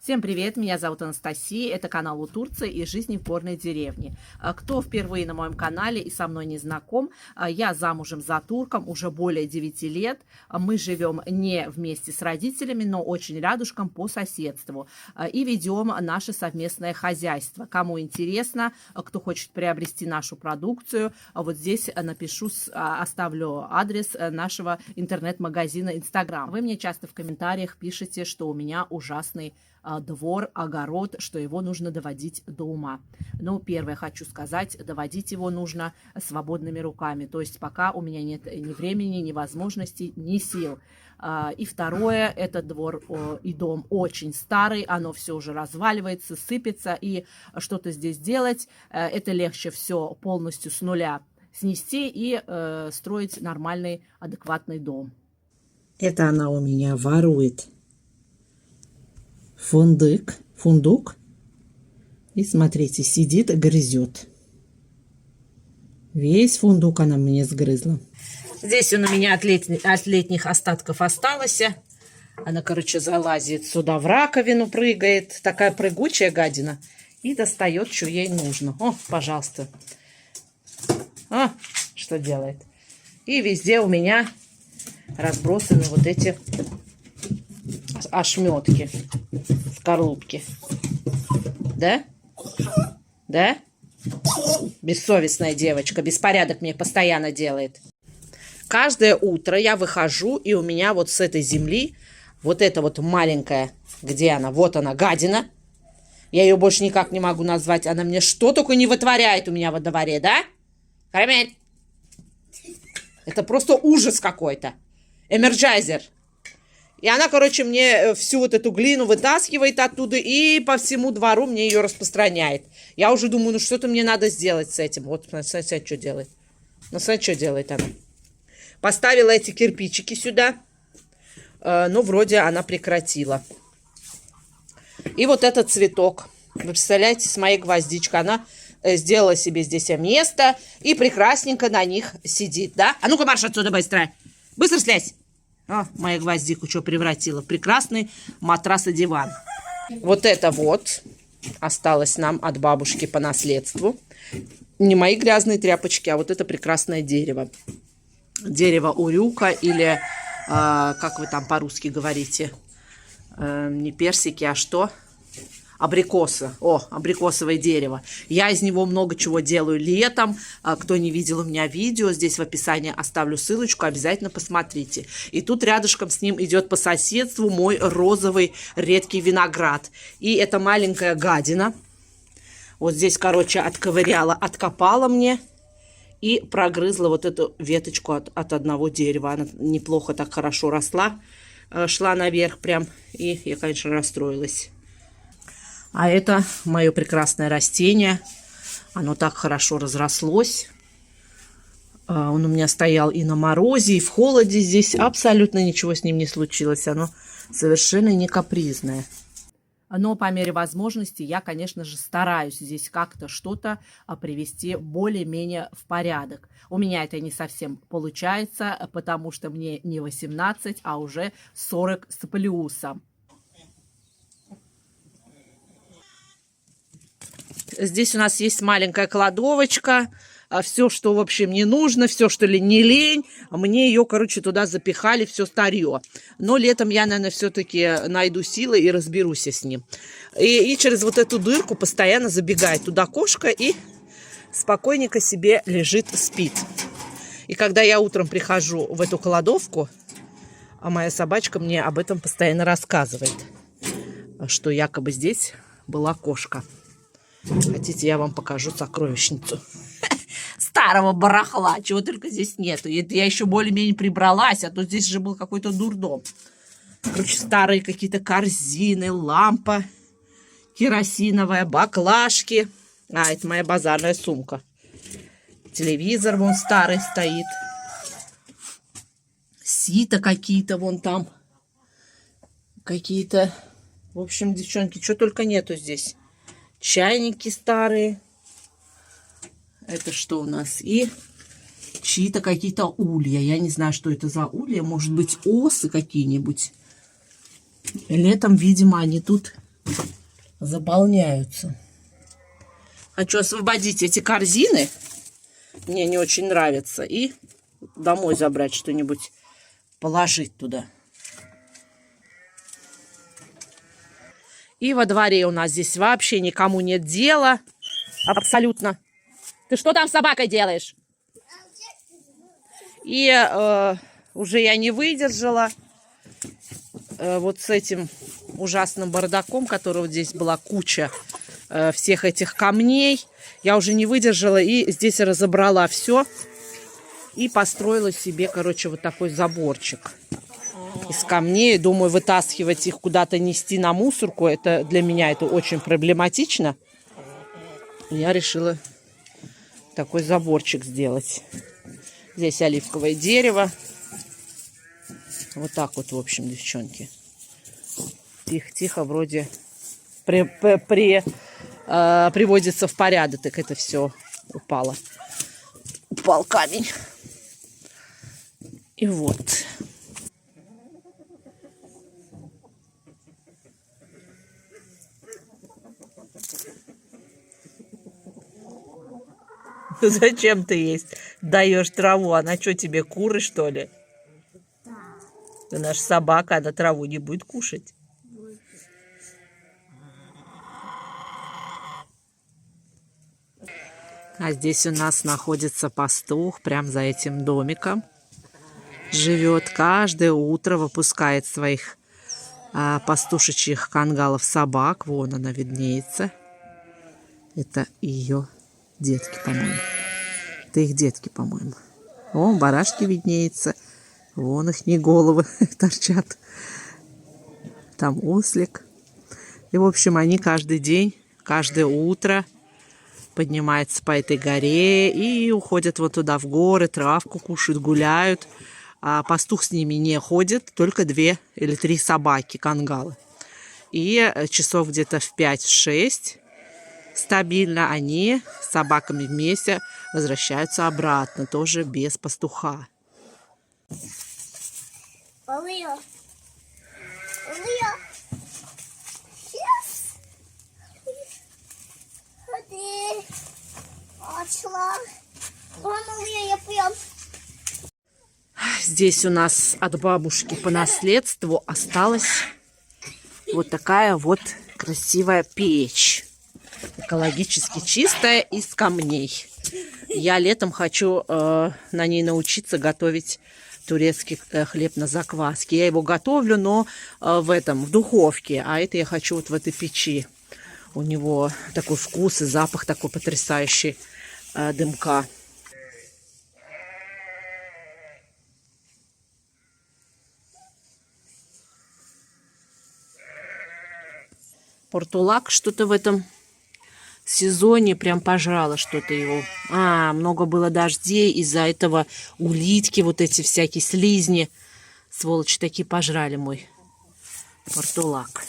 Всем привет, меня зовут Анастасия, это канал «У Турции» и «Жизнь в горной деревне». Кто впервые на моем канале и со мной не знаком, я замужем за турком уже более 9 лет. Мы живем не вместе с родителями, но очень рядышком по соседству. И ведем наше совместное хозяйство. Кому интересно, кто хочет приобрести нашу продукцию, вот здесь напишу, оставлю адрес нашего интернет-магазина Instagram. Вы мне часто в комментариях пишете, что у меня ужасный двор, огород, что его нужно доводить до ума. Но первое хочу сказать, доводить его нужно свободными руками. То есть пока у меня нет ни времени, ни возможностей, ни сил. И второе, этот двор и дом очень старый, оно все уже разваливается, сыпется, и что-то здесь делать, это легче все полностью с нуля снести и строить нормальный, адекватный дом. Это она у меня ворует фундук. И смотрите, сидит и грызет. Весь фундук она мне сгрызла. Здесь он у меня от летних остатков остался. Она, короче, залазит сюда в раковину, прыгает. Такая прыгучая гадина. И достает, что ей нужно. О, пожалуйста. О, что делает. И везде у меня разбросаны вот эти ошметки, скорлупки. Да? Да? Бессовестная девочка. Беспорядок мне постоянно делает. Каждое утро я выхожу, и у меня вот с этой земли, вот эта вот маленькая, где она? Вот она, гадина. Я ее больше никак не могу назвать. Она мне что только не вытворяет у меня во дворе, да? Карамель. Это просто ужас какой-то. Эмерджайзер. И она, короче, мне всю вот эту глину вытаскивает оттуда и по всему двору мне ее распространяет. Я уже думаю, ну что-то мне надо сделать с этим. Вот, смотрите, что делает. Ну, смотрите, что делает она. Поставила эти кирпичики сюда. Но вроде она прекратила. И вот этот цветок. Вы представляете, с моей гвоздичкой. Она сделала себе здесь место и прекрасненько на них сидит, да? А ну-ка, марш отсюда быстро. Быстро слезь. О, моя гвоздику что превратила в прекрасный матрас и диван. Вот это вот осталось нам от бабушки по наследству. Не мои грязные тряпочки, а вот это прекрасное дерево. Дерево урюка или, как вы там по-русски говорите, не персики, а что? Абрикоса. О, абрикосовое дерево. Я из него много чего делаю летом. Кто не видел у меня видео, здесь в описании оставлю ссылочку, обязательно посмотрите. И тут рядышком с ним идет по соседству мой розовый редкий виноград. И эта маленькая гадина, вот здесь, короче, отковыряла, откопала мне и прогрызла вот эту веточку от одного дерева. Она неплохо так хорошо росла, шла наверх прям, и я, конечно, расстроилась. А это мое прекрасное растение. Оно так хорошо разрослось. Он у меня стоял и на морозе, и в холоде. Здесь абсолютно ничего с ним не случилось. Оно совершенно не капризное. Но по мере возможности я, конечно же, стараюсь здесь как-то что-то привести более-менее в порядок. У меня это не совсем получается, потому что мне не 18, а уже 40 с плюсом. Здесь у нас есть маленькая кладовочка. Все, что, в общем, не нужно, все, что ли, не лень. Мне ее, короче, туда запихали, все старье. Но летом я, наверное, все-таки найду силы и разберусь с ним. И через вот эту дырку постоянно забегает туда кошка и спокойненько себе лежит, спит. И когда я утром прихожу в эту кладовку, а моя собачка мне об этом постоянно рассказывает, что якобы здесь была кошка. Хотите, я вам покажу сокровищницу старого барахла, чего только здесь нету. Я еще более-менее прибралась, а то здесь же был какой-то дурдом. Короче, старые какие-то корзины, лампа керосиновая, баклажки. А, это моя базарная сумка. Телевизор вон старый стоит. Сито какие-то вон там. Какие-то... В общем, девчонки, что только нету здесь. Чайники старые. Это что у нас? И чьи-то какие-то улья. Я не знаю, что это за улья. Может быть, осы какие-нибудь. Летом, видимо, они тут заполняются. Хочу освободить эти корзины. Мне не очень нравится. И домой забрать что-нибудь, положить туда. И во дворе у нас здесь вообще никому нет дела. Абсолютно. Ты что там с собакой делаешь? И уже я не выдержала вот с этим ужасным бардаком, которого здесь была куча всех этих камней. Я уже не выдержала и здесь разобрала все. И построила себе, короче, вот такой заборчик из камней. Думаю, вытаскивать их куда-то, нести на мусорку, это для меня это очень проблематично. Я решила такой заборчик сделать. Здесь оливковое дерево. Вот так вот, в общем, девчонки. Тихо-тихо, вроде приводится в порядок. Так это все упало. Упал камень. И вот. Зачем ты есть? Даешь траву. Она что, тебе куры, что ли? Ты наша собака, она траву не будет кушать. А здесь у нас находится пастух, прям за этим домиком. Живет каждое утро, выпускает своих пастушечьих кангалов собак. Вон она виднеется. Это ее детки, по-моему. Это их детки, по-моему. Вон барашки виднеется. Вон их не головы торчат. Там ослик. И, в общем, они каждый день, каждое утро поднимаются по этой горе и уходят вот туда в горы, травку кушают, гуляют. А пастух с ними не ходит, только 2 или 3 собаки, кангалы. И часов где-то в 5-6 стабильно они с собаками вместе возвращаются обратно, тоже без пастуха. Здесь у нас от бабушки по наследству осталась вот такая вот красивая печь. Экологически чистая, из камней. Я летом хочу на ней научиться готовить турецкий хлеб на закваске. Я его готовлю, но в духовке. А это я хочу вот в этой печи. У него такой вкус и запах такой потрясающий дымка. Портулак что-то в этом сезоне прям пожрало что-то его. Много было дождей, из-за этого улитки, вот эти всякие слизни, сволочи такие пожрали мой портулак.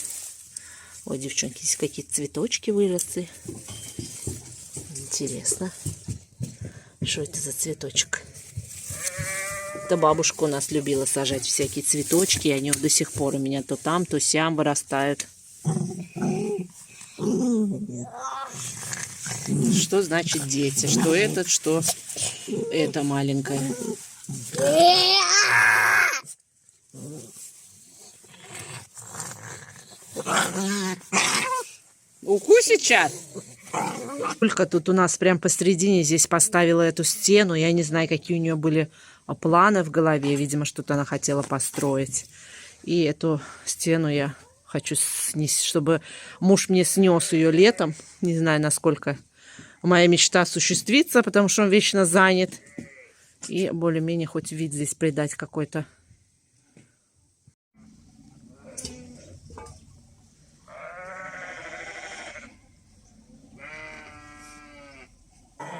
Ой, девчонки, здесь какие-то цветочки выросли. Интересно, что это за цветочек? Это бабушка у нас любила сажать всякие цветочки, и они до сих пор у меня то там, то сям вырастают. Что значит дети? Что этот, что это маленькая. Укусит сейчас? Только тут у нас прям посередине здесь поставила эту стену. Я не знаю, какие у нее были планы в голове. Видимо, что-то она хотела построить. И эту стену я хочу снести, чтобы муж мне снес ее летом. Не знаю, насколько моя мечта осуществится, потому что он вечно занят. И более-менее хоть вид здесь придать какой-то.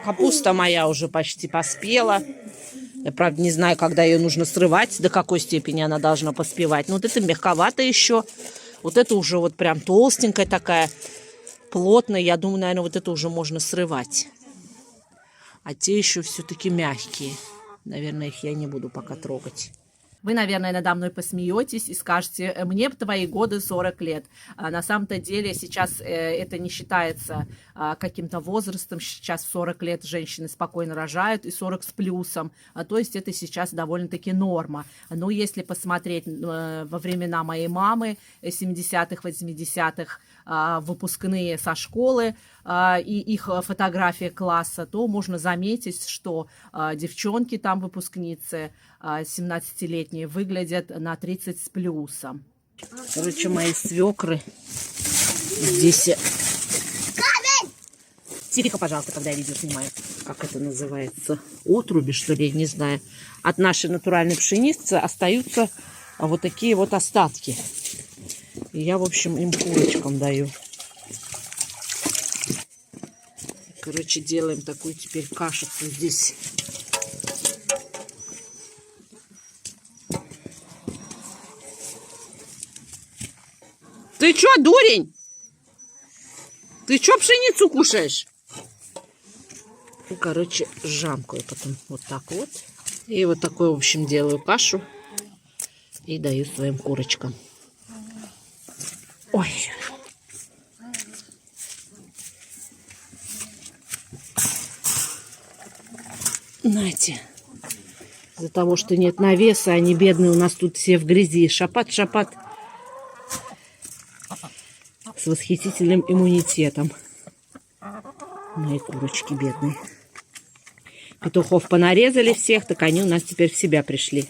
Капуста моя уже почти поспела. Я, правда, не знаю, когда ее нужно срывать, до какой степени она должна поспевать. Но вот это мягковато еще. Вот это уже вот прям толстенькая такая, плотная. Я думаю, наверное, вот это уже можно срывать. А те еще все-таки мягкие. Наверное, их я не буду пока трогать. Вы, наверное, надо мной посмеетесь и скажете, мне твои годы 40 лет. На самом-то деле сейчас это не считается каким-то возрастом. Сейчас в 40 лет женщины спокойно рожают и 40 с плюсом. То есть это сейчас довольно-таки норма. Но если посмотреть во времена моей мамы, 70-х, 80-х, выпускные со школы и их фотография класса, то можно заметить, что девчонки там, выпускницы, 17-летние, выглядят на 30 с плюсом. Короче, мои свекры здесь... Тихо, пожалуйста, когда я видео снимаю. Как это называется? Отруби, что ли, не знаю. От нашей натуральной пшеницы остаются вот такие вот остатки. И я, в общем, им курочкам даю. Короче, делаем такую теперь кашицу здесь. Ты чё, дурень? Ты чё пшеницу кушаешь? Ну, короче, жамкаю потом вот так вот. И вот такой, в общем, делаю кашу. И даю своим курочкам. Ой. Нате. Из-за того, что нет навеса, они бедные у нас тут все в грязи. Шапат-шапат. С восхитительным иммунитетом. Мои курочки бедные. Петухов понарезали всех, так они у нас теперь в себя пришли.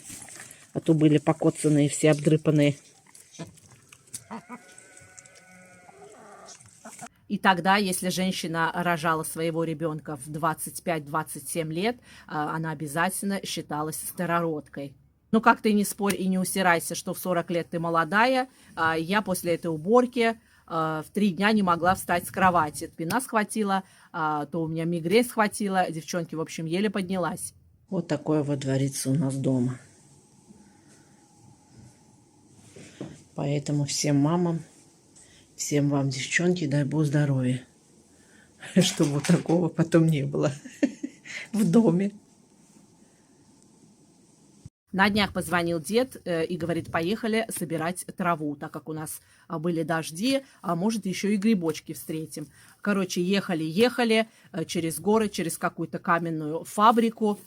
А то были покоцанные, все обдрыпанные. И тогда, если женщина рожала своего ребенка в 25-27 лет, она обязательно считалась старородкой. Ну, как ты не спорь и не усирайся, что в 40 лет ты молодая. Я после этой уборки в 3 дня не могла встать с кровати. Спина схватила, то у меня мигрень схватила. Девчонки, в общем, еле поднялась. Вот такое вот творится у нас дома. Поэтому всем мамам, всем вам, девчонки, дай Бог здоровья. Чтобы вот такого потом не было в доме. На днях позвонил дед и говорит, поехали собирать траву, так как у нас были дожди, а может еще и грибочки встретим. Короче, ехали через горы, через какую-то каменную фабрику.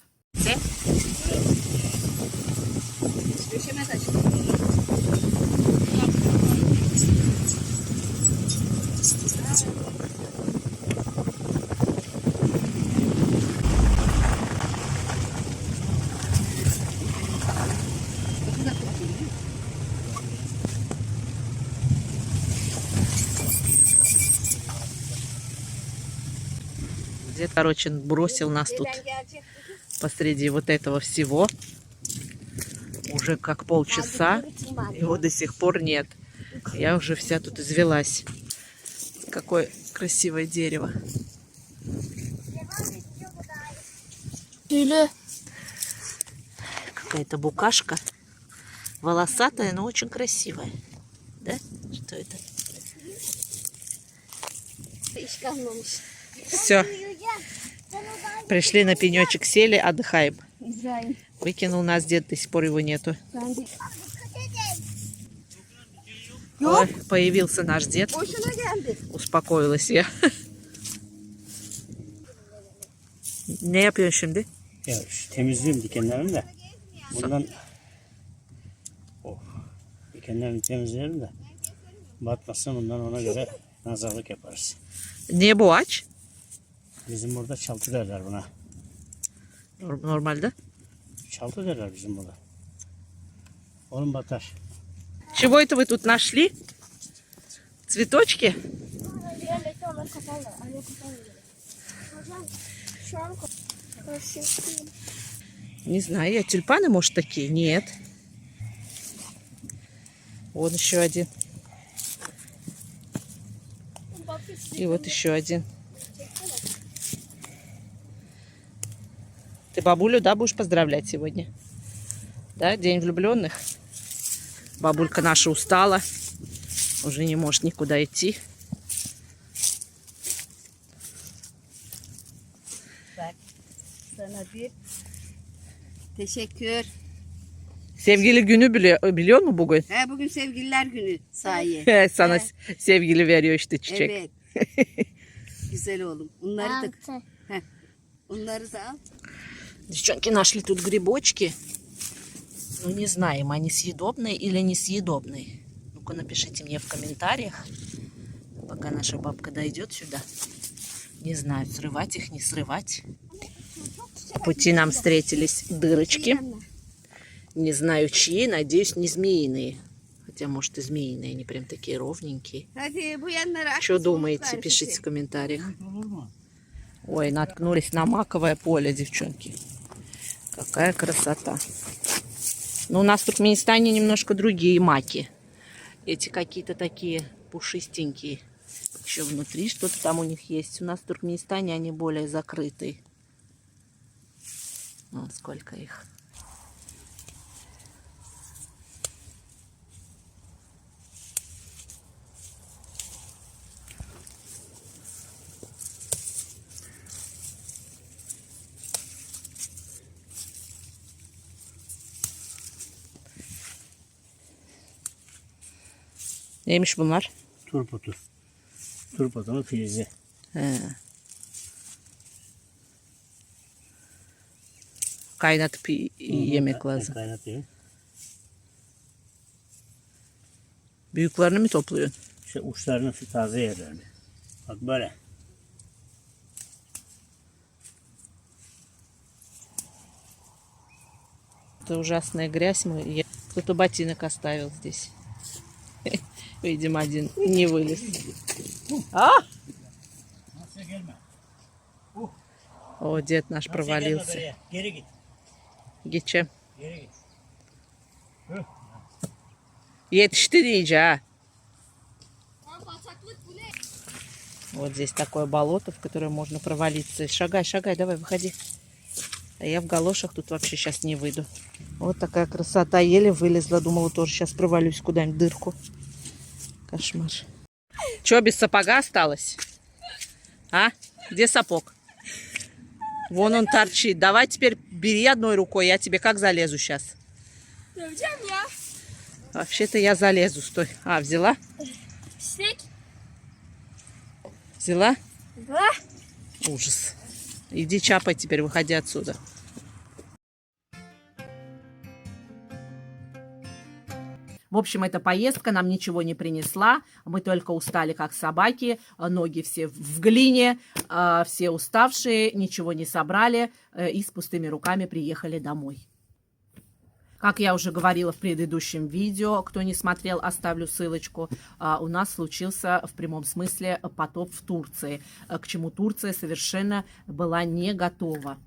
Дед, короче, бросил нас тут посреди вот этого всего. Уже как полчаса, его до сих пор нет. Я уже вся тут извелась. Какое красивое дерево. Какая-то букашка. Волосатая, но очень красивая. Да? Что это? Все. Пришли на пенечек, сели, отдыхаем. Выкинул нас дед, до сих пор его нету. Ой, появился наш дед. Успокоилась я. Ne yapıyorsun şimdi? Ya şu temizliyorum dikenlerini de. Bundan dikenlerini temizleyelim de batmasın, bundan ona göre nazarlık yaparız. Niye bu ağaç? Bizim burada çaltı derler buna. Normalde. Çaltı derler bizim burada. Oğlum batar. Чего это вы тут нашли? Цветочки? Не знаю, я тюльпаны, может, такие? Нет. Вот еще один. И вот еще один. Ты бабулю, да, будешь поздравлять сегодня? Да, День влюбленных. Бабулька наша устала. Уже не может никуда идти. Sana bir teşekkür. Sevgili günü biliyor mu bugün? He, bugün sevgililer günü sahi. Sana He, sevgili veriyor işte çiçek. evet. Güzel oğlum. Bunları da, he, bunları da al. Девчонки нашли тут грибочки. Ну, не знаем, они съедобные или несъедобные. Ну-ка, напишите мне в комментариях, пока наша бабка дойдет сюда. Не знаю, срывать их, не срывать. По пути нам встретились дырочки. Не знаю, чьи, надеюсь, не змеиные. Хотя, может, и змеиные, они прям такие ровненькие. Hadi bu yanlara. Что думаете, пишите в комментариях. Ой, наткнулись на маковое поле, девчонки. Какая красота. Но у нас в Туркменистане немножко другие маки. Эти какие-то такие пушистенькие. Еще внутри что-то там у них есть. У нас в Туркменистане они более закрытые. Вон сколько их. Neymiş bunlar? Turputu. Turputunun filizi. He. Kaynatıp yemek lazım. Kaynatıyor. Büyüklerini mi topluyorsun? İşte uçlarının taze yerlerini. Bak böyle. Это ужасная грязь. Кто-то ботинок оставил здесь. Видимо, один не вылез. А! О, дед наш провалился. Geri git. Geçem. Geri git. Yetişti iyice, а. Вот здесь такое болото, в которое можно провалиться. Шагай, шагай, давай, выходи. А я в галошах тут вообще сейчас не выйду. Вот такая красота. Еле вылезла. Думала, тоже сейчас провалюсь куда-нибудь в дырку. Кошмар. Че, без сапога осталось? А? Где сапог? Вон он торчит. Давай теперь бери одной рукой. Я тебе как залезу сейчас? Вообще-то я залезу. Стой. А, взяла? Взяла? Да. Ужас. Иди чапай теперь, выходи отсюда. В общем, эта поездка нам ничего не принесла. Мы только устали, как собаки. Ноги все в глине, все уставшие, ничего не собрали и с пустыми руками приехали домой. Как я уже говорила в предыдущем видео, кто не смотрел, оставлю ссылочку, у нас случился в прямом смысле потоп в Турции, к чему Турция совершенно была не готова.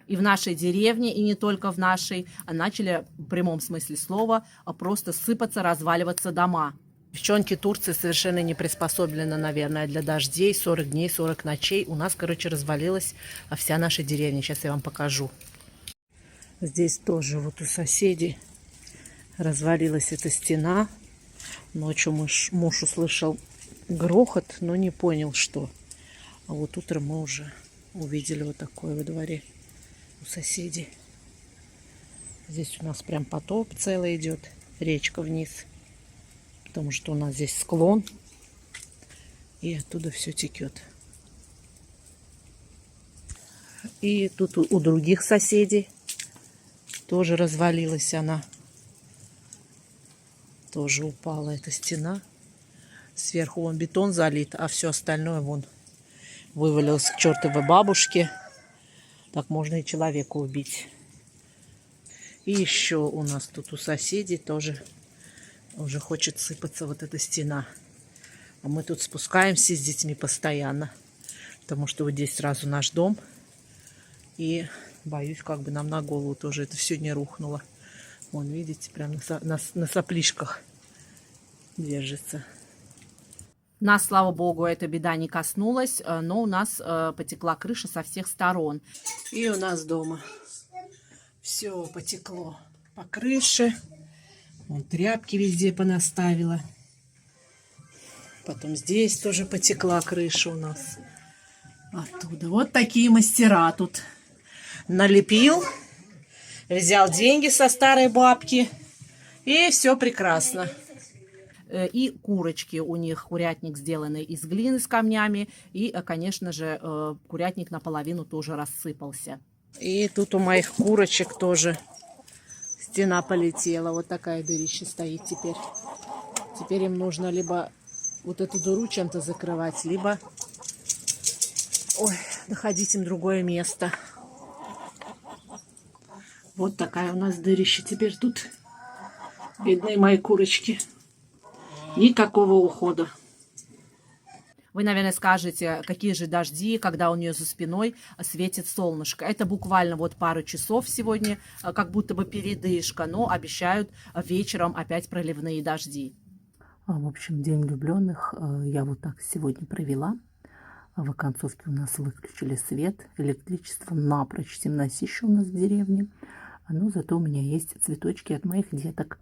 И в нашей деревне, и не только в нашей, начали в прямом смысле слова просто сыпаться, разваливаться дома. Девчонки, Турция совершенно не приспособлена, наверное, для дождей. 40 дней, 40 ночей. У нас, короче, развалилась вся наша деревня. Сейчас я вам покажу. Здесь тоже вот у соседей развалилась эта стена. Ночью муж услышал грохот, но не понял, что. А вот утром мы уже увидели вот такое во дворе у соседей. Здесь у нас прям потоп целый идет, речка вниз, потому что у нас здесь склон, и оттуда все текет. И тут у других соседей тоже развалилась она, тоже упала эта стена. Сверху вон бетон залит, а все остальное вон вывалилось к чертовой бабушке. Так можно и человека убить. И еще у нас тут у соседей тоже уже хочет сыпаться вот эта стена. А мы тут спускаемся с детьми постоянно. Потому что вот здесь сразу наш дом. И боюсь, как бы нам на голову тоже это все не рухнуло. Вон, видите, прям на соплишках держится. Нас, слава богу, эта беда не коснулась, но у нас потекла крыша со всех сторон. И у нас дома все потекло по крыше. Вон тряпки везде понаставила. Потом здесь тоже потекла крыша у нас. Оттуда. Вот такие мастера тут. Налепил, взял деньги со старой бабки, и все прекрасно. И курочки у них, курятник сделанный из глины с камнями, и, конечно же, курятник наполовину тоже рассыпался. И тут у моих курочек тоже стена полетела. Вот такая дырища стоит теперь. Теперь им нужно либо вот эту дыру чем-то закрывать, либо находить им другое место. Вот такая у нас дырища теперь тут. Бедные мои курочки. Никакого ухода. Вы, наверное, скажете, какие же дожди, когда у нее за спиной светит солнышко. Это буквально вот пару часов сегодня, как будто бы передышка, но обещают вечером опять проливные дожди. В общем, День влюбленных я вот так сегодня провела. В оконцовке у нас выключили свет, электричество напрочь темносище у нас в деревне. Но зато у меня есть цветочки от моих деток.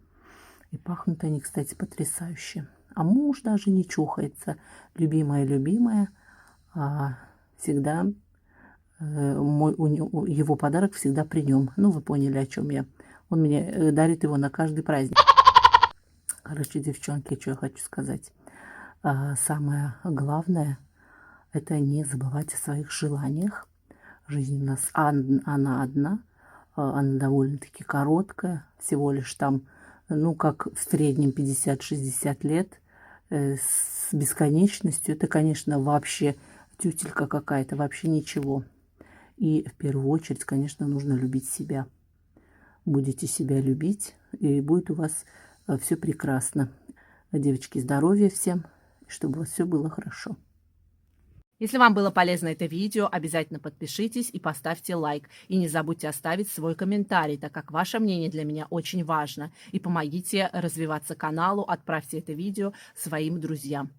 И пахнут они, кстати, потрясающе. А муж даже не чухается. Любимая, всегда его подарок всегда при нем. Ну, вы поняли, о чем я. Он мне дарит его на каждый праздник. Короче, девчонки, что я хочу сказать. Самое главное – это не забывать о своих желаниях. Жизнь у нас она одна. Она довольно-таки короткая. Всего лишь там, ну, как в среднем 50-60 лет. С бесконечностью. Это, конечно, вообще тютелька какая-то. Вообще ничего. И в первую очередь, конечно, нужно любить себя. Будете себя любить, и будет у вас все прекрасно. Девочки, здоровья всем, чтобы у вас все было хорошо. Если вам было полезно это видео, обязательно подпишитесь и поставьте лайк. И не забудьте оставить свой комментарий, так как ваше мнение для меня очень важно. И помогите развиваться каналу, отправьте это видео своим друзьям.